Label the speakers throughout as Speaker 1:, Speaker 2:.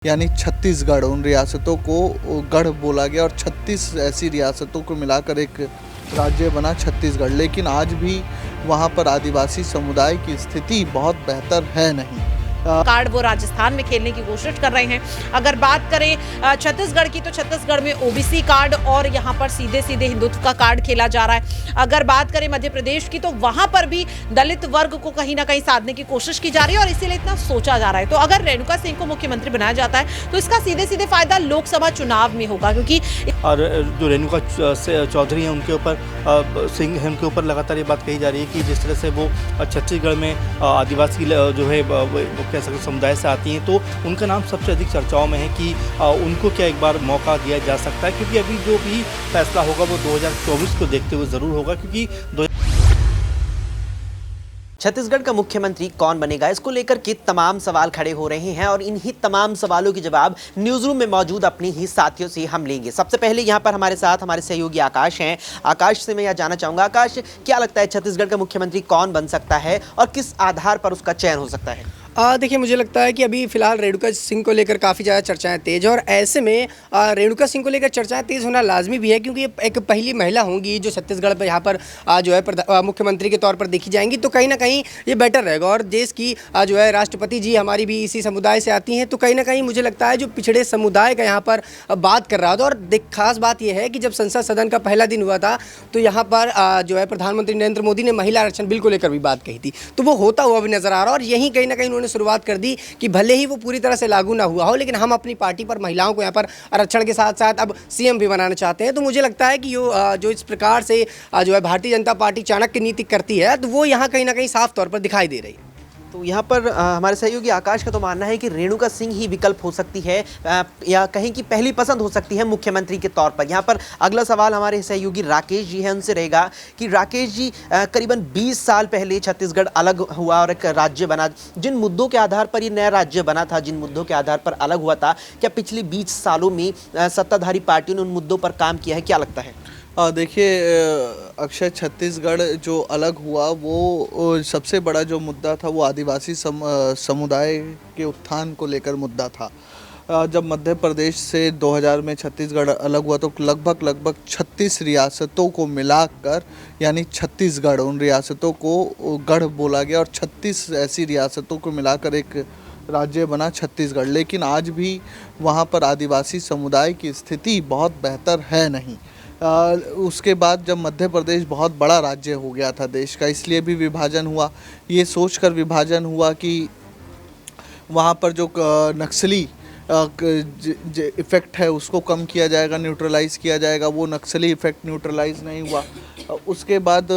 Speaker 1: यानी छत्तीसगढ़, उन रियासतों को गढ़ बोला गया और 36 ऐसी रियासतों को मिलाकर एक राज्य बना छत्तीसगढ़। लेकिन आज भी वहाँ पर आदिवासी समुदाय की स्थिति बहुत बेहतर है नहीं।
Speaker 2: कार्ड वो राजस्थान में खेलने की कोशिश कर रहे हैं। अगर बात करें छत्तीसगढ़ की, तो छत्तीसगढ़ में ओबीसी कार्ड और यहाँ पर सीधे सीधे हिंदुत्व का कार्ड खेला जा रहा है। अगर बात करें मध्य प्रदेश की, तो वहां पर भी दलित वर्ग को कहीं ना कहीं साधने की कोशिश की जा रही है और इसीलिए इतना सोचा जा रहा है। तो अगर रेणुका सिंह को मुख्यमंत्री बनाया जाता है तो इसका सीधे सीधे फायदा लोकसभा चुनाव में होगा, क्योंकि
Speaker 3: और जो रेणुका चौधरी हैं उनके ऊपर सिंह हैं, उनके ऊपर लगातार ये बात कही जा रही है कि जिस तरह से वो छत्तीसगढ़ में आदिवासी जो है कह सकते समुदाय से आती हैं, तो उनका नाम सबसे अधिक चर्चाओं में है कि उनको क्या एक बार मौका दिया जा सकता है, क्योंकि अभी जो भी फैसला होगा वो 2024 को देखते हुए ज़रूर होगा। क्योंकि
Speaker 4: छत्तीसगढ़ का मुख्यमंत्री कौन बनेगा, इसको लेकर के तमाम सवाल खड़े हो रहे हैं और इन्हीं तमाम सवालों के जवाब न्यूज़ रूम में मौजूद अपने ही साथियों से हम लेंगे। सबसे पहले यहाँ पर हमारे साथ हमारे सहयोगी आकाश हैं। आकाश से मैं यह जानना चाहूँगा, आकाश, क्या लगता है छत्तीसगढ़ का मुख्यमंत्री कौन बन सकता है और किस आधार पर उसका चयन हो सकता है?
Speaker 5: देखिए, मुझे लगता है कि अभी फ़िलहाल रेणुका सिंह को लेकर काफ़ी ज़्यादा चर्चाएं तेज़ हैं और ऐसे में रेणुका सिंह को लेकर चर्चाएं तेज़ होना लाजमी भी है, क्योंकि ये एक पहली महिला होंगी जो छत्तीसगढ़ पर यहाँ पर जो है मुख्यमंत्री के तौर पर देखी जाएंगी। तो कहीं ना कहीं ये बेटर रहेगा और देश की जो है राष्ट्रपति जी हमारी भी इसी समुदाय से आती हैं, तो कहीं ना कहीं मुझे लगता है जो पिछड़े समुदाय का यहाँ पर बात कर रहा था। और खास बात यह है कि जब संसद सदन का पहला दिन हुआ था तो यहाँ पर जो है प्रधानमंत्री नरेंद्र मोदी ने महिला आरक्षण बिल को लेकर भी बात कही थी, तो वो होता हुआ भी नजर आ रहा है। और यहीं कहीं ना कहीं उन्होंने शुरुआत कर दी कि भले ही वो पूरी तरह से लागू ना हुआ हो, लेकिन हम अपनी पार्टी पर महिलाओं को यहाँ पर आरक्षण के साथ साथ अब सीएम भी बनाना चाहते हैं। तो मुझे लगता है कि जो इस प्रकार से जो है भारतीय जनता पार्टी चाणक्य नीति करती है, तो वो यहाँ कहीं ना कहीं साफ तौर पर दिखाई दे रही है।
Speaker 4: तो यहाँ पर हमारे सहयोगी आकाश का तो मानना है कि रेणुका सिंह ही विकल्प हो सकती है या कहीं की पहली पसंद हो सकती है मुख्यमंत्री के तौर पर। यहाँ पर अगला सवाल हमारे सहयोगी राकेश जी हैं, उनसे रहेगा कि राकेश जी, करीबन 20 साल पहले छत्तीसगढ़ अलग हुआ और एक राज्य बना। जिन मुद्दों के आधार पर ये नया राज्य बना था, जिन मुद्दों के आधार पर अलग हुआ था, क्या पिछले 20 सालों में सत्ताधारी पार्टियों ने उन मुद्दों पर काम किया है? क्या लगता है?
Speaker 1: देखिए अक्षय, छत्तीसगढ़ जो अलग हुआ वो सबसे बड़ा जो मुद्दा था वो आदिवासी समुदाय के उत्थान को लेकर मुद्दा था। जब मध्य प्रदेश से 2000 में छत्तीसगढ़ अलग हुआ तो लगभग 36 रियासतों को मिलाकर यानी छत्तीसगढ़, उन रियासतों को गढ़ बोला गया और 36 ऐसी रियासतों को मिलाकर एक राज्य बना छत्तीसगढ़। लेकिन आज भी वहाँ पर आदिवासी समुदाय की स्थिति बहुत बेहतर है नहीं। उसके बाद जब मध्य प्रदेश बहुत बड़ा राज्य हो गया था देश का, इसलिए भी विभाजन हुआ। ये सोचकर विभाजन हुआ कि वहाँ पर जो नक्सली इफ़ेक्ट है उसको कम किया जाएगा, न्यूट्रलाइज़ किया जाएगा। वो नक्सली इफ़ेक्ट न्यूट्रलाइज़ नहीं हुआ। उसके बाद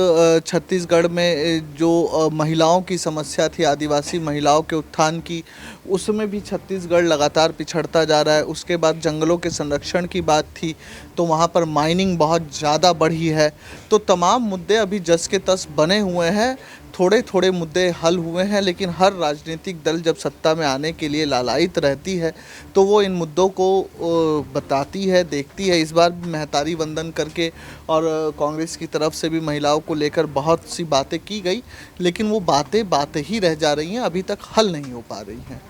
Speaker 1: छत्तीसगढ़ में जो महिलाओं की समस्या थी, आदिवासी महिलाओं के उत्थान की, उसमें भी छत्तीसगढ़ लगातार पिछड़ता जा रहा है। उसके बाद जंगलों के संरक्षण की बात थी, तो वहाँ पर माइनिंग बहुत ज़्यादा बढ़ी है। तो तमाम मुद्दे अभी जस के तस बने हुए हैं, थोड़े थोड़े मुद्दे हल हुए हैं, लेकिन हर राजनीतिक दल जब सत्ता में आने के लिए लालायित रहती है तो वो इन मुद्दों को बताती है, देखती है। इस बार भी महतारी वंदन करके और कांग्रेस की तरफ से भी महिलाओं को लेकर बहुत सी बातें की गई, लेकिन वो बातें ही रह जा रही हैं, अभी तक हल नहीं हो पा रही हैं।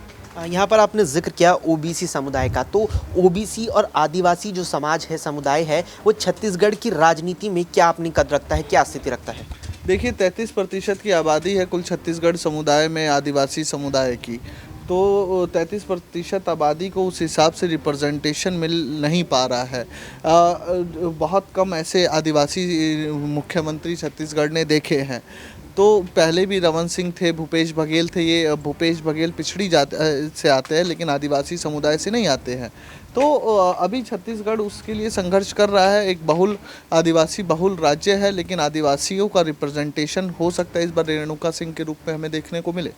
Speaker 4: यहाँ पर आपने जिक्र किया ओबीसी समुदाय का, तो ओबीसी और आदिवासी जो समाज है, समुदाय है, वो छत्तीसगढ़ की राजनीति में क्या अपनी कद रखता है, क्या स्थिति रखता है?
Speaker 1: देखिए, 33% की आबादी है कुल छत्तीसगढ़ समुदाय में आदिवासी समुदाय की, तो 33% आबादी को उस हिसाब से रिप्रेजेंटेशन मिल नहीं पा रहा है। बहुत कम ऐसे आदिवासी मुख्यमंत्री छत्तीसगढ़ ने देखे हैं। तो पहले भी रमन सिंह थे, भूपेश बघेल थे। ये भूपेश बघेल पिछड़ी जात से आते हैं, लेकिन आदिवासी समुदाय से नहीं आते हैं। तो अभी छत्तीसगढ़ उसके लिए संघर्ष कर रहा है। एक आदिवासी बहुल राज्य है, लेकिन आदिवासियों का रिप्रेजेंटेशन हो सकता है इस बार रेणुका सिंह के रूप में हमें देखने को मिले।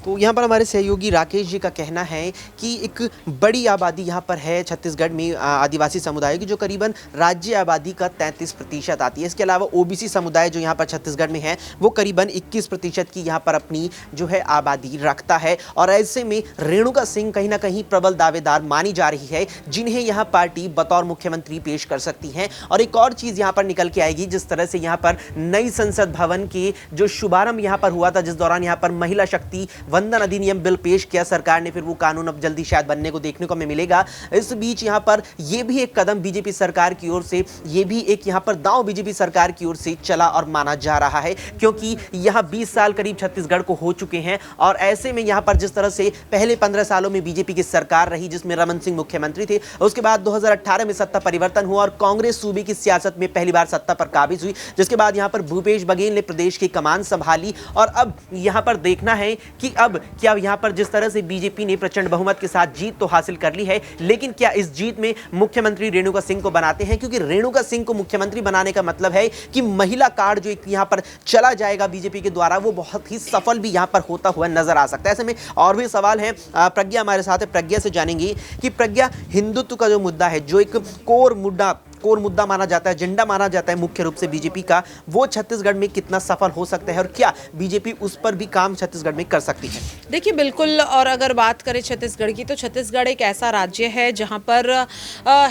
Speaker 4: तो यहाँ पर हमारे सहयोगी राकेश जी का कहना है कि एक बड़ी आबादी यहाँ पर है छत्तीसगढ़ में आदिवासी समुदाय की, जो करीबन राज्य आबादी का 33% आती है। इसके अलावा ओबीसी समुदाय जो यहाँ पर छत्तीसगढ़ में है वो करीबन 21% की यहाँ पर अपनी जो है आबादी रखता है। और ऐसे में रेणुका सिंह कहीं ना कहीं प्रबल दावेदार मानी जा रही है, जिन्हें यहाँ पार्टी बतौर मुख्यमंत्री पेश कर सकती है। और एक और चीज़ यहाँ पर निकल के आएगी, जिस तरह से यहाँ पर नई संसद भवन के जो शुभारंभ यहाँ पर हुआ था, जिस दौरान यहाँ पर महिला शक्ति वंदन अधिनियम बिल पेश किया सरकार ने, फिर वो कानून अब जल्दी शायद बनने को देखने को हमें मिलेगा। इस बीच यहाँ पर ये भी एक कदम बीजेपी सरकार की ओर से, ये भी एक यहाँ पर दांव बीजेपी सरकार की ओर से चला और माना जा रहा है, क्योंकि यहाँ 20 साल करीब छत्तीसगढ़ को हो चुके हैं और ऐसे में यहाँ पर जिस तरह से पहले 15 सालों में बीजेपी की सरकार रही जिसमें रमन सिंह मुख्यमंत्री थे, उसके बाद 2018 में सत्ता परिवर्तन हुआ और कांग्रेस सूबे की सियासत में पहली बार सत्ता पर काबिज हुई, जिसके बाद यहाँ पर भूपेश बघेल ने प्रदेश की कमान संभाली और अब यहाँ पर देखना है कि अब क्या यहाँ पर जिस तरह से बीजेपी ने प्रचंड बहुमत के साथ जीत तो हासिल कर ली है, लेकिन क्या इस जीत में मुख्यमंत्री रेणुका सिंह को बनाते हैं, क्योंकि रेणुका सिंह को मुख्यमंत्री बनाने का मतलब है कि महिला कार्ड जो यहाँ पर चला जाएगा बीजेपी के द्वारा वो बहुत ही सफल भी यहाँ पर होता हुआ नजर आ सकता है। ऐसे में और भी सवाल है, प्रज्ञा हमारे साथ है, प्रज्ञा से जानेंगे कि प्रज्ञा, हिंदुत्व का जो मुद्दा है, जो एक कोर मुद्दा माना जाता है, एजेंडा माना जाता है मुख्य रूप से बीजेपी का, वो छत्तीसगढ़ में कितना सफल हो सकता है और क्या बीजेपी उस पर भी काम छत्तीसगढ़ में कर सकती है?
Speaker 2: देखिए बिल्कुल, और अगर बात करें छत्तीसगढ़ की तो छत्तीसगढ़ एक ऐसा राज्य है जहां पर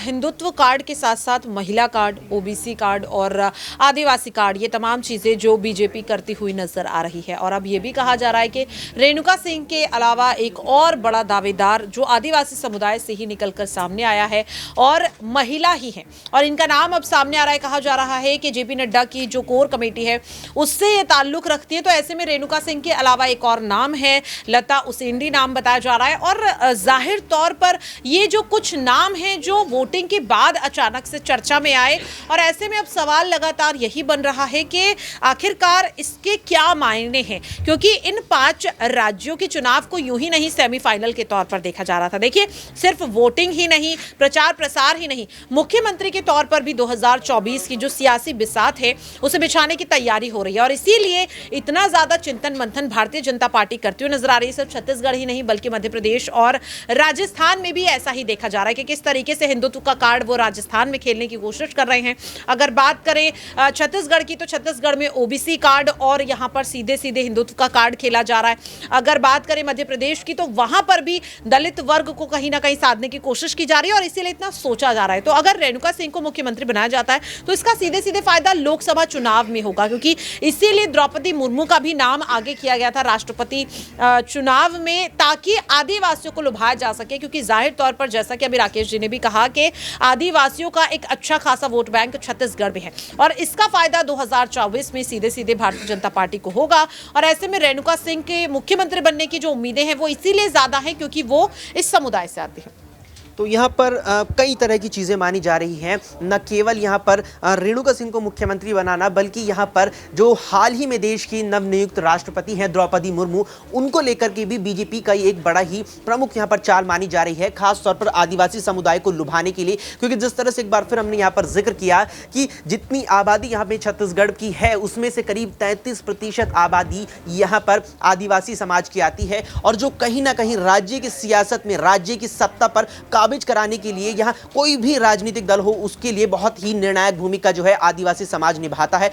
Speaker 2: हिंदुत्व कार्ड के साथ साथ महिला कार्ड, ओबीसी कार्ड और आदिवासी कार्ड, ये तमाम चीज़ें जो बीजेपी करती हुई नजर आ रही है। और अब ये भी कहा जा रहा है कि रेणुका सिंह के अलावा एक और बड़ा दावेदार जो आदिवासी समुदाय से ही निकलकर सामने आया है और महिला ही है, और इनका नाम अब सामने आ रहा है। कहा जा रहा है कि जेपी नड्डा की जो कोर कमेटी है उससे ये ताल्लुक रखती है, तो ऐसे में रेणुका सिंह के अलावा एक और नाम है, लता उसेंडी नाम बताया जा रहा है। और जाहिर तौर पर ये जो कुछ नाम हैं जो वोटिंग के बाद अचानक से चर्चा में आए, और ऐसे में अब सवाल लगातार यही बन रहा है कि आखिरकार इसके क्या मायने हैं, क्योंकि इन 5 राज्यों के चुनाव को यूं ही नहीं सेमीफाइनल के तौर पर देखा जा रहा था। देखिए, सिर्फ वोटिंग ही नहीं, प्रचार प्रसार ही नहीं, मुख्यमंत्री के तौर पर भी 2024 की जो सियासी बिसात है उसे बिछाने की तैयारी हो रही है, और इसीलिए इतना ज्यादा चिंतन मंथन भारतीय जनता पार्टी करती हुई नजर आ रही है। सिर्फ छत्तीसगढ़ ही नहीं बल्कि मध्य प्रदेश और राजस्थान में भी ऐसा ही देखा जा रहा है कि किस तरीके से हिंदुत्व का कार्ड वो राजस्थान में खेलने की कोशिश कर रहे हैं। अगर बात करें छत्तीसगढ़ की तो छत्तीसगढ़ में ओबीसी कार्ड और यहां पर सीधे सीधे हिंदुत्व का कार्ड खेला जा रहा है। अगर बात करें मध्य प्रदेश की तो वहां पर भी दलित वर्ग को कहीं ना कहीं साधने की कोशिश की जा रही है, और इसीलिए इतना सोचा जा रहा है। तो अगर रेणुका सिंह को मुख्यमंत्री बनाया जाता है तो इसका सीधे सीधे फायदा लोकसभा चुनाव में होगा, क्योंकि इसीलिए द्रौपदी मुर्मू का भी नाम आगे किया गया था राष्ट्रपति चुनाव में, ताकि आदिवासियों को लुभाया जा सके। क्योंकि जाहिर तौर पर जैसा कि अभी राकेश जी ने भी कहा कि आदिवासियों का एक अच्छा खासा वोट बैंक छत्तीसगढ़ में है, और इसका फायदा 2024 में सीधे सीधे भारतीय जनता पार्टी को होगा। और ऐसे में रेणुका सिंह के मुख्यमंत्री बनने की जो उम्मीदें हैं वो इसीलिए ज्यादा है क्योंकि वो इस समुदाय से आते हैं।
Speaker 4: तो यहाँ पर कई तरह की चीज़ें मानी जा रही हैं, न केवल यहाँ पर रेणुका सिंह को मुख्यमंत्री बनाना, बल्कि यहाँ पर जो हाल ही में देश की नवनियुक्त राष्ट्रपति हैं द्रौपदी मुर्मू, उनको लेकर के भी बीजेपी का एक बड़ा ही प्रमुख यहाँ पर चाल मानी जा रही है, खासतौर पर आदिवासी समुदाय को लुभाने के लिए। क्योंकि जिस तरह से एक बार फिर हमने यहाँ पर जिक्र किया कि जितनी आबादी यहाँ पे छत्तीसगढ़ की है उसमें से करीब 33% आबादी यहाँ पर आदिवासी समाज की आती है, और जो कहीं ना कहीं राज्य की सियासत में, राज्य की सत्ता पर काबिज कराने के लिए यहाँ कोई भी राजनीतिक दल हो उसके लिए बहुत ही निर्णायक भूमिका जो है आदिवासी समाज निभाता है।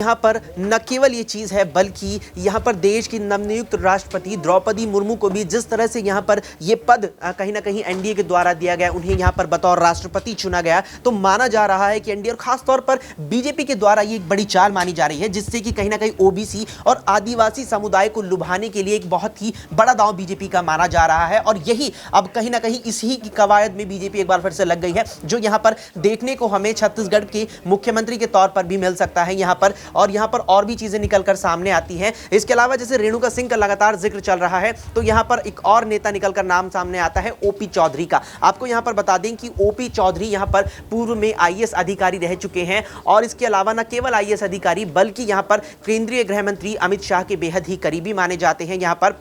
Speaker 4: यहाँ पर न केवल ये चीज़ है बल्कि यहाँ पर देश की नवनियुक्त राष्ट्रपति द्रौपदी मुर्मू को भी जिस तरह से यहाँ पर ये पद कहीं ना कहीं एनडीए के द्वारा दिया गया, उन्हें यहाँ पर बतौर राष्ट्रपति चुना गया, तो माना जा रहा है कि एनडीए और खासतौर पर बीजेपी के द्वारा ये एक बड़ी चाल मानी जा रही है, जिससे कि कहीं ना कहीं ओबीसी और आदिवासी समुदाय को लुभाने के लिए एक बहुत ही बड़ा दांव बीजेपी का माना जा रहा है। और यही अब कहीं ना कहीं इसी की कवायद में बीजेपी एक बार फिर से लग गई है, जो यहाँ पर देखने को हमें छत्तीसगढ़ के मुख्यमंत्री के तौर पर भी मिल सकता है यहाँ पर, और यहाँ पर और भी चीजें निकलकर सामने आती हैं। इसके अलावा जैसे रेणुका सिंह का लगातार जिक्र चल रहा है, तो यहाँ पर एक और नेता निकलकर नाम सामने आता है ओपी चौधरी का। आपको यहाँ पर बता दें कि ओपी चौधरी यहाँ पर पूर्व में आईएएस अधिकारी रह चुके हैं, और इसके अलावा न केवल आईएएस अधिकारी बल्कि यहाँ पर केंद्रीय गृह मंत्री अमित शाह के बेहद ही करीबी माने जाते हैं। यहाँ पर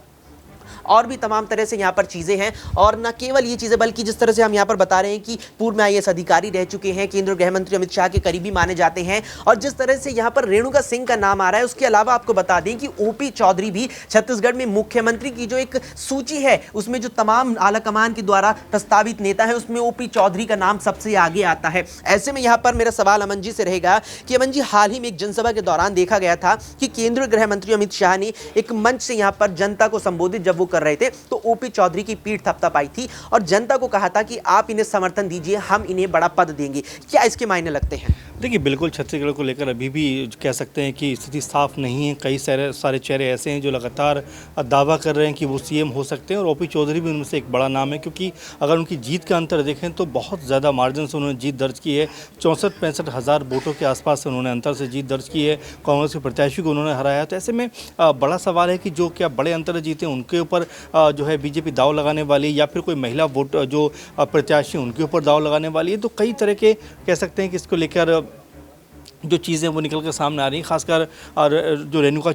Speaker 4: और भी तमाम तरह से यहाँ पर चीज़ें हैं, और न केवल ये चीज़ें बल्कि जिस तरह से हम यहाँ पर बता रहे हैं कि पूर्व में आईएएस अधिकारी रह चुके हैं, केंद्रीय गृह मंत्री अमित शाह के करीबी माने जाते हैं, और जिस तरह से यहाँ पर रेणुका सिंह का नाम आ रहा है, उसके अलावा आपको बता दें कि ओपी चौधरी भी छत्तीसगढ़ में मुख्यमंत्री की जो एक सूची है उसमें जो तमाम आलाकमान के द्वारा प्रस्तावित नेता है उसमें ओपी चौधरी का नाम सबसे आगे आता है। ऐसे में यहाँ पर मेरा सवाल अमन जी से रहेगा कि अमन जी, हाल ही में एक जनसभा के दौरान देखा गया था कि केंद्रीय गृह मंत्री अमित शाह ने एक मंच से यहाँ पर जनता को संबोधित जब वो कर रहे थे तो ओपी चौधरी की पीठ थपथपाई थी और जनता को कहा था कि आप इन्हें समर्थन दीजिए, हम इन्हें बड़ा पद देंगे। क्या इसके मायने लगते हैं?
Speaker 3: देखिए, बिल्कुल छत्तीसगढ़ को लेकर अभी भी कह सकते हैं कि स्थिति साफ नहीं है। कई सारे चेहरे ऐसे हैं जो लगातार दावा कर रहे हैं कि वो सीएम हो सकते हैं और ओपी चौधरी भी उनमें से एक बड़ा नाम है, क्योंकि अगर उनकी जीत का अंतर देखें तो बहुत ज़्यादा मार्जिन से उन्होंने जीत दर्ज की है। 64-65 हज़ार वोटों के आसपास से उन्होंने अंतर से जीत दर्ज की है। कांग्रेस के प्रत्याशी को उन्होंने हराया। तो ऐसे में बड़ा सवाल है कि जो क्या बड़े अंतर जीते उनके ऊपर जो है बीजेपी दाव लगाने वाली है या फिर कोई महिला वोट जो प्रत्याशी उनके ऊपर दाव लगाने वाली है। तो कई तरह के कह सकते हैं कि इसको लेकर जो चीज़ें वो निकल कर सामने आ रही हैं, खासकर और जो रेणुका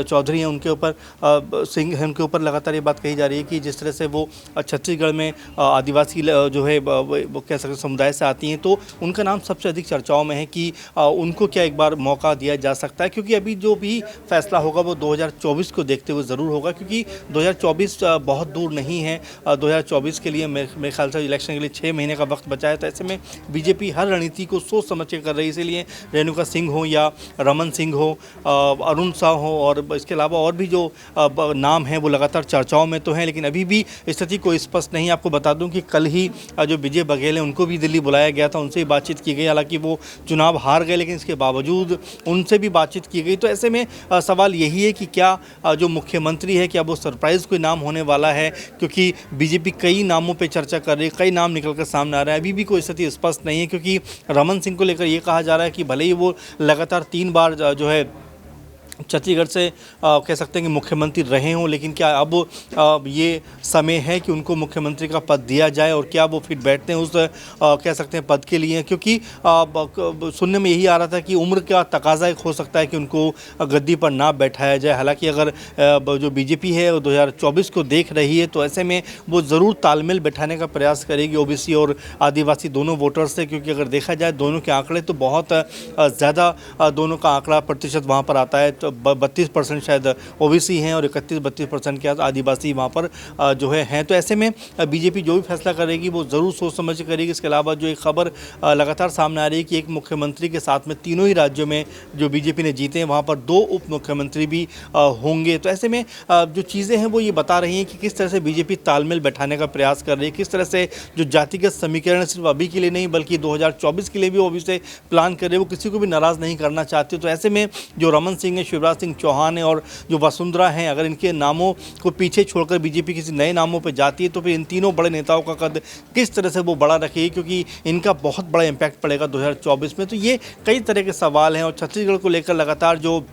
Speaker 3: चौधरी हैं उनके ऊपर सिंह हैं उनके ऊपर लगातार ये बात कही जा रही है कि जिस तरह से वो छत्तीसगढ़ में आदिवासी जो है वो कह सकते समुदाय से आती हैं, तो उनका नाम सबसे अधिक चर्चाओं में है कि उनको क्या एक बार मौका दिया जा सकता है। क्योंकि अभी जो भी फैसला होगा वो 2024 को देखते हुए ज़रूर होगा, क्योंकि 2024 बहुत दूर नहीं है। 2024 के लिए मेरे ख्याल से इलेक्शन के लिए 6 महीने का वक्त बचा है। तो ऐसे में बीजेपी हर रणनीति को सोच समझ के कर रही है। इसीलिए रेणुका सिंह हो या रमन सिंह हो, अरुण साह हो और इसके अलावा और भी जो नाम हैं वो लगातार चर्चाओं में तो हैं, लेकिन अभी भी स्थिति कोई स्पष्ट नहीं। आपको बता दूं कि कल ही जो विजय बघेल हैं उनको भी दिल्ली बुलाया गया था, उनसे भी बातचीत की गई। हालांकि वो चुनाव हार गए, लेकिन इसके बावजूद उनसे भी बातचीत की गई। तो ऐसे में सवाल यही है कि क्या जो मुख्यमंत्री है क्या वो सरप्राइज़ कोई नाम होने वाला है, क्योंकि बीजेपी कई नामों पर चर्चा कर रही है, कई नाम निकल कर सामने आ रहे हैं। अभी भी कोई स्थिति स्पष्ट नहीं है, क्योंकि रमन सिंह को लेकर ये कहा जा रहा है कि भले ही वो लगातार 3 बार जो है छत्तीसगढ़ से कह सकते हैं कि मुख्यमंत्री रहे हों, लेकिन क्या अब ये समय है कि उनको मुख्यमंत्री का पद दिया जाए और क्या वो फिट बैठते हैं उस कह सकते हैं पद के लिए। क्योंकि सुनने में यही आ रहा था कि उम्र का तकाजा एक हो सकता है कि उनको गद्दी पर ना बैठाया जाए। हालांकि अगर जो बीजेपी है वो 2024 को देख रही है, तो ऐसे में वो ज़रूर तालमेल बैठाने का प्रयास करेगी ओबीसी और आदिवासी दोनों वोटर्स से, क्योंकि अगर देखा जाए दोनों के आंकड़े तो बहुत ज़्यादा दोनों का आंकड़ा प्रतिशत वहाँ पर आता है। तो 32% शायद ओबीसी हैं और 31-32% के आदिवासी वहाँ पर जो हैं। तो ऐसे में बीजेपी जो भी फैसला करेगी वो ज़रूर सोच समझ के करेगी। इसके अलावा जो एक खबर लगातार सामने आ रही है कि एक मुख्यमंत्री के साथ में तीनों ही राज्यों में जो बीजेपी ने जीते हैं वहाँ पर 2 उप मुख्यमंत्री भी होंगे। तो ऐसे में जो चीज़ें हैं वो ये बता रही हैं कि किस तरह से बीजेपी तालमेल बैठाने का प्रयास कर रही है, किस तरह से जो जातिगत समीकरण सिर्फ अभी के लिए नहीं बल्कि 2024 के लिए भी वो अभी से प्लान कर रहे हैं, वो किसी को भी नाराज़ नहीं करना चाहते। तो ऐसे में जो रमन सिंह है, शिवराज सिंह चौहान है और जो वसुंधरा हैं, अगर इनके नामों को पीछे छोड़कर बीजेपी किसी नए नामों पर जाती है तो फिर इन तीनों बड़े नेताओं का कद किस तरह से वो बड़ा रखेगी, क्योंकि इनका बहुत बड़ा इम्पैक्ट पड़ेगा 2024 में। तो ये कई तरह के सवाल हैं और छत्तीसगढ़ को लेकर लगातार जो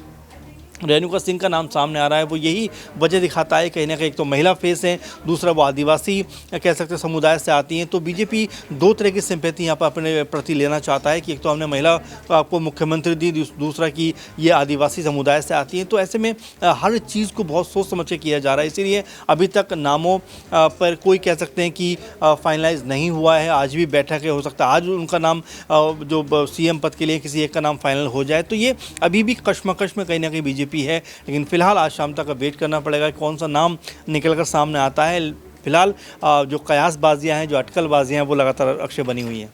Speaker 3: रेणुका सिंह का नाम सामने आ रहा है वो यही वजह दिखाता है कहीं ना कहीं। एक तो महिला फेस है, दूसरा वो आदिवासी कह सकते हैं समुदाय से आती हैं। तो बीजेपी 2 तरह की सिंपैथी यहाँ पर अपने प्रति लेना चाहता है कि एक तो हमने महिला आपको मुख्यमंत्री दी, दूसरा कि ये आदिवासी समुदाय से आती हैं। तो ऐसे में हर चीज़ को बहुत सोच समझ के किया जा रहा है, इसीलिए अभी तक नामों पर कोई कह सकते हैं कि फाइनलाइज नहीं हुआ है। आज भी बैठक है, हो सकता है आज उनका नाम जो सीएम पद के लिए किसी एक का नाम फाइनल हो जाए। तो ये अभी भी कश्मकश में कहीं ना कहीं बीजेपी है, लेकिन फिलहाल आज शाम तक वेट करना पड़ेगा कौन सा नाम निकलकर सामने आता है। फिलहाल जो कयासबाजियां हैं, जो अटकलबाजियां हैं वो लगातार अक्षय बनी हुई हैं।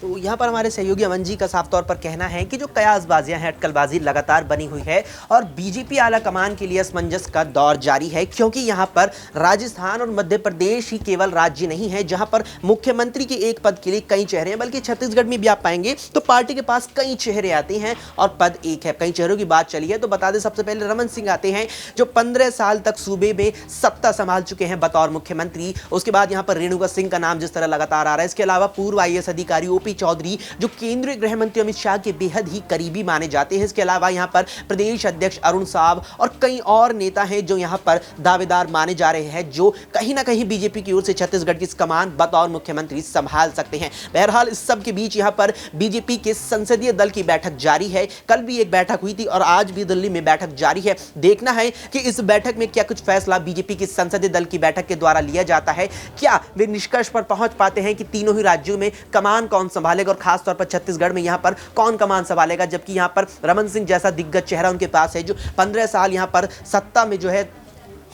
Speaker 4: तो यहाँ पर हमारे सहयोगी अमन जी का साफ तौर पर कहना है कि जो कयासबाजियां हैं, अटकलबाजी लगातार बनी हुई है और बीजेपी आला कमान के लिए असमंजस का दौर जारी है, क्योंकि यहाँ पर राजस्थान और मध्य प्रदेश ही केवल राज्य नहीं है जहाँ पर मुख्यमंत्री के एक पद के लिए कई चेहरे हैं, बल्कि छत्तीसगढ़ में भी आप पाएंगे तो पार्टी के पास कई चेहरे आते हैं और पद एक है। कई चेहरों की बात चली है तो बता दें, सबसे पहले रमन सिंह आते हैं जो 15 साल तक सूबे में सत्ता संभाल चुके हैं बतौर मुख्यमंत्री। उसके बाद यहाँ पर रेणुका सिंह का नाम जिस तरह लगातार आ रहा है। इसके अलावा पूर्व IAS अधिकारी ओपी चौधरी जो केंद्रीय गृह मंत्री अमित शाह के बेहद ही करीबी माने जाते हैं। इसके अलावा यहां पर प्रदेश अध्यक्ष अरुण साहब और कई और नेता हैं जो यहां पर दावेदार माने जा रहे हैं, जो कहीं ना कहीं बीजेपी की ओर से छत्तीसगढ़ की कमान बतौर मुख्यमंत्री संभाल सकते हैं। बहरहाल इस सब के बीच यहां पर बीजेपी के संसदीय दल की बैठक जारी है। कल भी एक बैठक हुई थी और आज भी दिल्ली में बैठक जारी है। देखना है कि इस बैठक में क्या कुछ फैसला बीजेपी की संसदीय दल की बैठक के द्वारा लिया जाता है। क्या वे निष्कर्ष पर पहुंच पाते हैं कि तीनों ही राज्यों में कमान कौन संभालेगा और खासतौर पर छत्तीसगढ़ में यहां पर कौन कमान संभालेगा, जबकि यहां पर रमन सिंह जैसा दिग्गज चेहरा उनके पास है जो 15 साल यहां पर सत्ता में जो है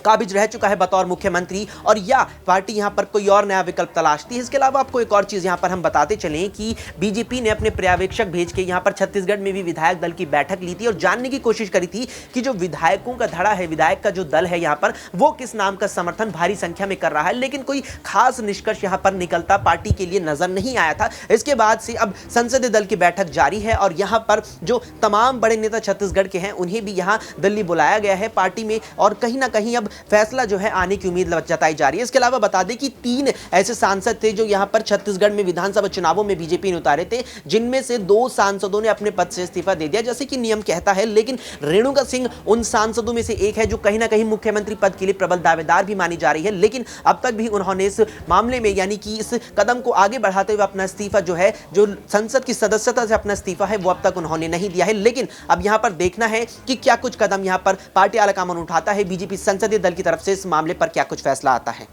Speaker 4: काबिज रह चुका है बतौर मुख्यमंत्री, और या पार्टी यहां पर कोई और नया विकल्प तलाशती है। इसके अलावा आपको एक और चीज यहां पर हम बताते चलें कि बीजेपी ने अपने पर्यवेक्षक भेज के यहां पर छत्तीसगढ़ में भी विधायक दल की बैठक ली थी और जानने की कोशिश करी थी कि जो विधायकों का धड़ा है, विधायक का जो दल है यहां पर, वो किस नाम का समर्थन भारी संख्या में कर रहा है, लेकिन कोई खास निष्कर्ष यहां पर निकलता पार्टी के लिए नजर नहीं आया था। इसके बाद से अब संसदीय दल की बैठक जारी है और यहां पर जो तमाम बड़े नेता छत्तीसगढ़ के हैं उन्हें भी यहां दिल्ली बुलाया गया है पार्टी में, और कहीं ना कहीं अब फैसला जो है आने की उम्मीद जताई जा रही है। इसके अलावा बता दें कि 3 ऐसे सांसद थे जो यहां पर छत्तीसगढ़ में विधानसभा चुनावों में बीजेपी ने उतारे थे, जिनमें से 2 सांसदों ने अपने पद से इस्तीफा दे दिया जैसे कि नियम कहता है, लेकिन रेणुका सिंह उन सांसदों में से एक है जो कहीं ना कहीं मुख्यमंत्री पद के लिए प्रबल दावेदार भी मानी जा रही है, लेकिन अब तक भी उन्होंने इस मामले में यानी कि इस कदम को आगे बढ़ाते हुए अपना इस्तीफा जो है, जो संसद की सदस्यता से अपना इस्तीफा है, वो अब तक उन्होंने नहीं दिया है। लेकिन अब यहां पर देखना है कि क्या कुछ कदम यहां पर पार्टी आलाकमान उठाता है, बीजेपी संसदीय दल की तरफ से इस मामले पर क्या कुछ फैसला आता है।